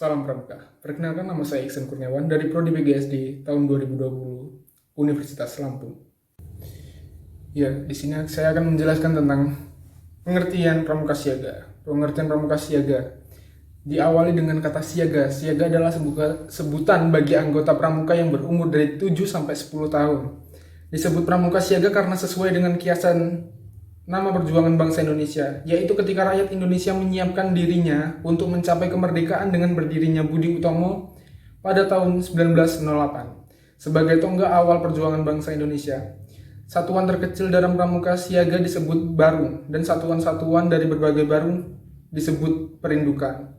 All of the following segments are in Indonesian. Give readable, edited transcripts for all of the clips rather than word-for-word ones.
Salam Pramuka. Perkenalkan, nama saya Iksan Kurniawan dari Prodi BGSD tahun 2020 Universitas Lampung. Ya, di sini saya akan menjelaskan tentang pengertian pramuka siaga. Pengertian pramuka siaga diawali dengan kata siaga. Siaga adalah sebutan bagi anggota pramuka yang berumur dari 7 sampai 10 tahun. Disebut pramuka siaga karena sesuai dengan kiasan nama perjuangan bangsa Indonesia, yaitu ketika rakyat Indonesia menyiapkan dirinya untuk mencapai kemerdekaan dengan berdirinya Budi Utomo pada tahun 1908 sebagai tonggak awal perjuangan bangsa Indonesia. Satuan terkecil dalam pramuka siaga disebut barung, dan satuan-satuan dari berbagai barung disebut perindukan.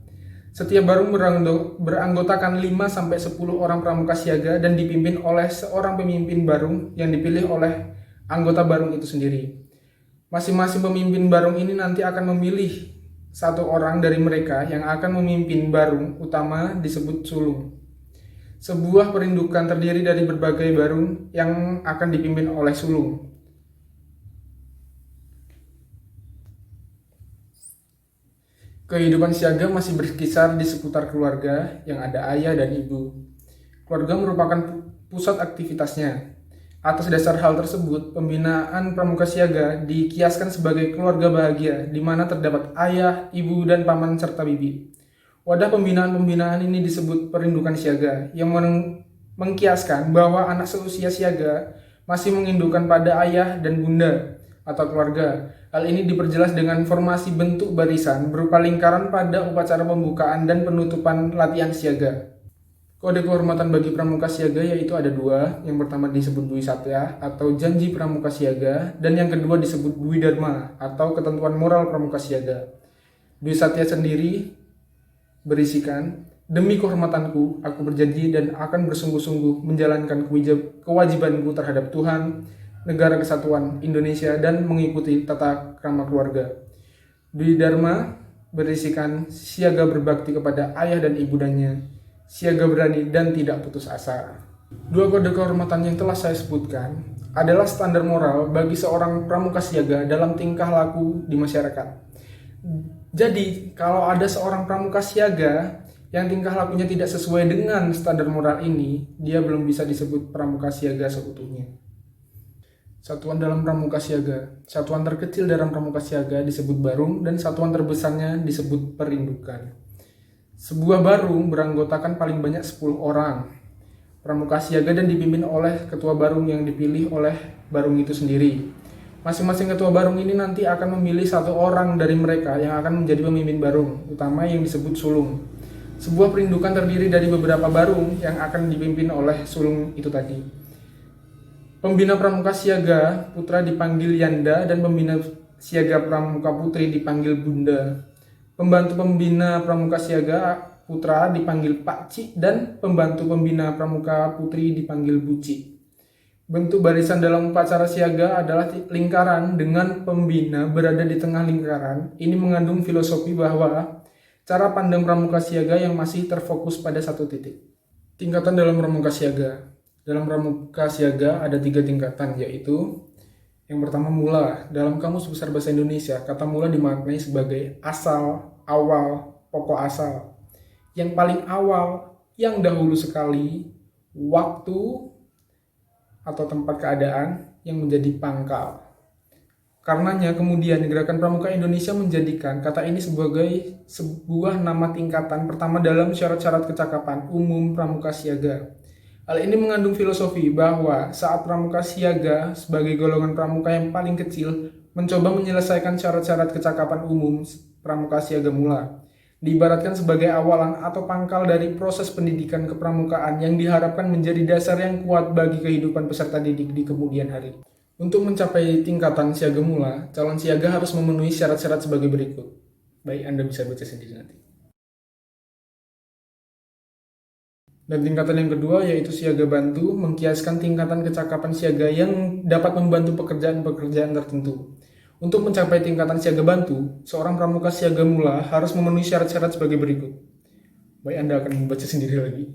Setiap barung beranggotakan 5-10 orang pramuka siaga dan dipimpin oleh seorang pemimpin barung yang dipilih oleh anggota barung itu sendiri. Masing-masing pemimpin barung ini nanti akan memilih satu orang dari mereka yang akan memimpin barung utama disebut sulung. Sebuah perindukan terdiri dari berbagai barung yang akan dipimpin oleh sulung. Kehidupan siaga masih berkisar di seputar keluarga yang ada ayah dan ibu. Keluarga merupakan pusat aktivitasnya. Atas dasar hal tersebut, pembinaan pramuka siaga dikiaskan sebagai keluarga bahagia, di mana terdapat ayah, ibu, dan paman serta bibi. Wadah pembinaan ini disebut perindukan siaga, yang mengkiaskan bahwa anak seusia siaga masih mengindukkan pada ayah dan bunda atau keluarga. Hal ini diperjelas dengan formasi bentuk barisan berupa lingkaran pada upacara pembukaan dan penutupan latihan siaga. Kode kehormatan bagi pramuka siaga yaitu ada dua. Yang pertama disebut Dwi Satya atau janji pramuka siaga, dan yang kedua disebut Dwi Dharma atau ketentuan moral pramuka siaga. Dwi Satya sendiri berisikan, demi kehormatanku, aku berjanji dan akan bersungguh-sungguh menjalankan kewajibanku terhadap Tuhan, negara kesatuan Indonesia, dan mengikuti tata krama keluarga. Dwi Dharma berisikan, siaga berbakti kepada ayah dan ibundanya, siaga berani dan tidak putus asa. Dua kode kehormatan yang telah saya sebutkan adalah standar moral bagi seorang pramuka siaga dalam tingkah laku di masyarakat. Jadi, kalau ada seorang pramuka siaga yang tingkah lakunya tidak sesuai dengan standar moral ini, dia belum bisa disebut pramuka siaga seutuhnya. Satuan dalam pramuka siaga. Satuan terkecil dalam pramuka siaga disebut barung, dan satuan terbesarnya disebut perindukan. Sebuah barung beranggotakan paling banyak 10 orang pramuka siaga dan dipimpin oleh ketua barung yang dipilih oleh barung itu sendiri. Masing-masing ketua barung ini nanti akan memilih satu orang dari mereka yang akan menjadi pemimpin barung utama yang disebut sulung. Sebuah perindukan terdiri dari beberapa barung yang akan dipimpin oleh sulung itu tadi. Pembina pramuka siaga putra dipanggil Yanda dan pembina siaga pramuka putri dipanggil Bunda. Pembantu pembina pramuka siaga putra dipanggil Pak Cik dan pembantu pembina pramuka putri dipanggil Buci. Bentuk barisan dalam upacara siaga adalah lingkaran dengan pembina berada di tengah lingkaran. Ini mengandung filosofi bahwa cara pandang pramuka siaga yang masih terfokus pada satu titik. Tingkatan dalam pramuka siaga. Dalam pramuka siaga ada 3 tingkatan, yaitu yang pertama, mula. Dalam Kamus Besar Bahasa Indonesia, kata mula dimaknai sebagai asal, awal, pokok asal. Yang paling awal, yang dahulu sekali, waktu atau tempat keadaan yang menjadi pangkal. Karenanya kemudian Gerakan Pramuka Indonesia menjadikan kata ini sebagai sebuah nama tingkatan pertama dalam syarat-syarat kecakapan umum pramuka siaga. Hal ini mengandung filosofi bahwa saat pramuka siaga sebagai golongan pramuka yang paling kecil mencoba menyelesaikan syarat-syarat kecakapan umum pramuka siaga mula, diibaratkan sebagai awalan atau pangkal dari proses pendidikan kepramukaan yang diharapkan menjadi dasar yang kuat bagi kehidupan peserta didik di kemudian hari. Untuk mencapai tingkatan siaga mula, calon siaga harus memenuhi syarat-syarat sebagai berikut. Baik, Anda bisa baca sendiri nanti. Dan tingkatan yang kedua yaitu siaga bantu, mengkiaskan tingkatan kecakapan siaga yang dapat membantu pekerjaan-pekerjaan tertentu. Untuk mencapai tingkatan siaga bantu, seorang pramuka siaga mula harus memenuhi syarat-syarat sebagai berikut. Baik, Anda akan membaca sendiri lagi.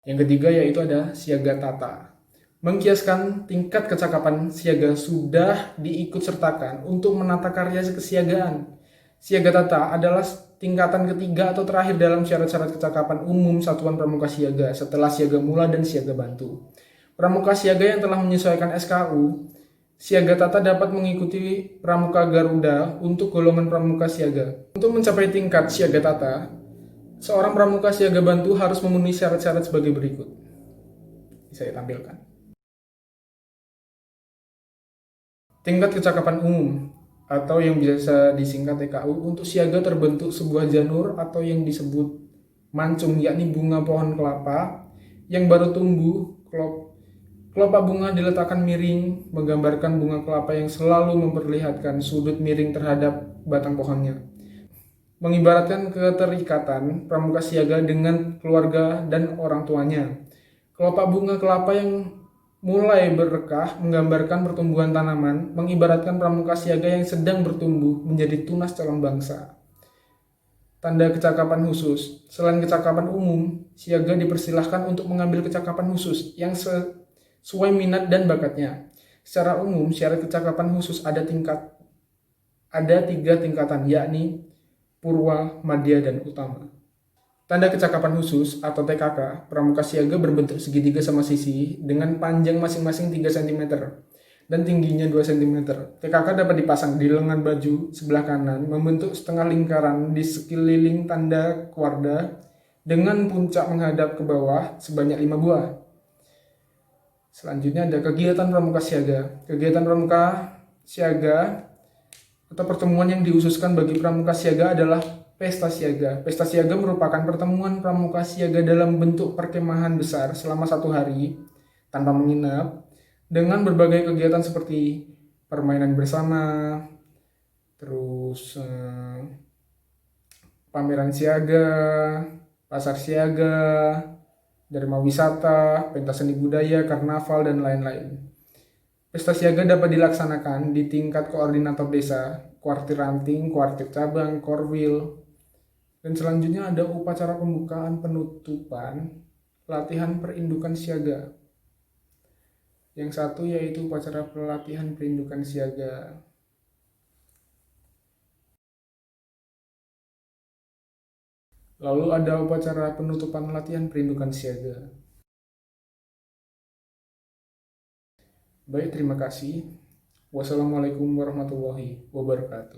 Yang ketiga yaitu ada siaga tata. Mengkiaskan tingkat kecakapan siaga sudah diikut sertakan untuk menata karya kesiagaan. Siaga tata adalah tingkatan ketiga atau terakhir dalam syarat-syarat kecakapan umum satuan pramuka siaga setelah siaga mula dan siaga bantu. Pramuka siaga yang telah menyesuaikan SKU, siaga tata dapat mengikuti pramuka Garuda untuk golongan pramuka siaga. Untuk mencapai tingkat siaga tata, seorang pramuka siaga bantu harus memenuhi syarat-syarat sebagai berikut. Saya tampilkan. Tingkat kecakapan umum atau yang biasa disingkat TKU untuk siaga terbentuk sebuah janur atau yang disebut mancung, yakni bunga pohon kelapa yang baru tumbuh. Kelopak bunga diletakkan miring, menggambarkan bunga kelapa yang selalu memperlihatkan sudut miring terhadap batang pohonnya. Mengibaratkan keterikatan pramuka siaga dengan keluarga dan orang tuanya. Kelopak bunga kelapa yang mulai berrekah menggambarkan pertumbuhan tanaman, mengibaratkan pramuka siaga yang sedang bertumbuh menjadi tunas calon bangsa. Tanda kecakapan khusus. Selain kecakapan umum, siaga dipersilahkan untuk mengambil kecakapan khusus yang sesuai minat dan bakatnya. Secara umum, syarat kecakapan khusus ada tiga tingkatan, yakni purwa, madya, dan utama. Tanda kecakapan khusus atau TKK, pramuka siaga berbentuk segitiga sama sisi dengan panjang masing-masing 3 cm dan tingginya 2 cm. TKK dapat dipasang di lengan baju sebelah kanan membentuk setengah lingkaran di sekeliling tanda keluarga dengan puncak menghadap ke bawah sebanyak 5 buah. Selanjutnya ada kegiatan pramuka siaga. Kegiatan pramuka siaga atau pertemuan yang diususkan bagi pramuka siaga adalah Pesta Siaga. Pesta Siaga merupakan pertemuan pramuka siaga dalam bentuk perkemahan besar selama 1 hari tanpa menginap dengan berbagai kegiatan seperti permainan bersama, terus pameran siaga, pasar siaga, dharma wisata, pentas seni budaya, karnaval, dan lain-lain. Pesta siaga dapat dilaksanakan di tingkat koordinator desa, kuartir ranting, kuartir cabang, korwil. Dan selanjutnya ada upacara pembukaan penutupan latihan perindukan siaga. Yang satu yaitu upacara pelatihan perindukan siaga. Lalu ada upacara penutupan latihan perindukan siaga. Baik, terima kasih. Wassalamualaikum warahmatullahi wabarakatuh.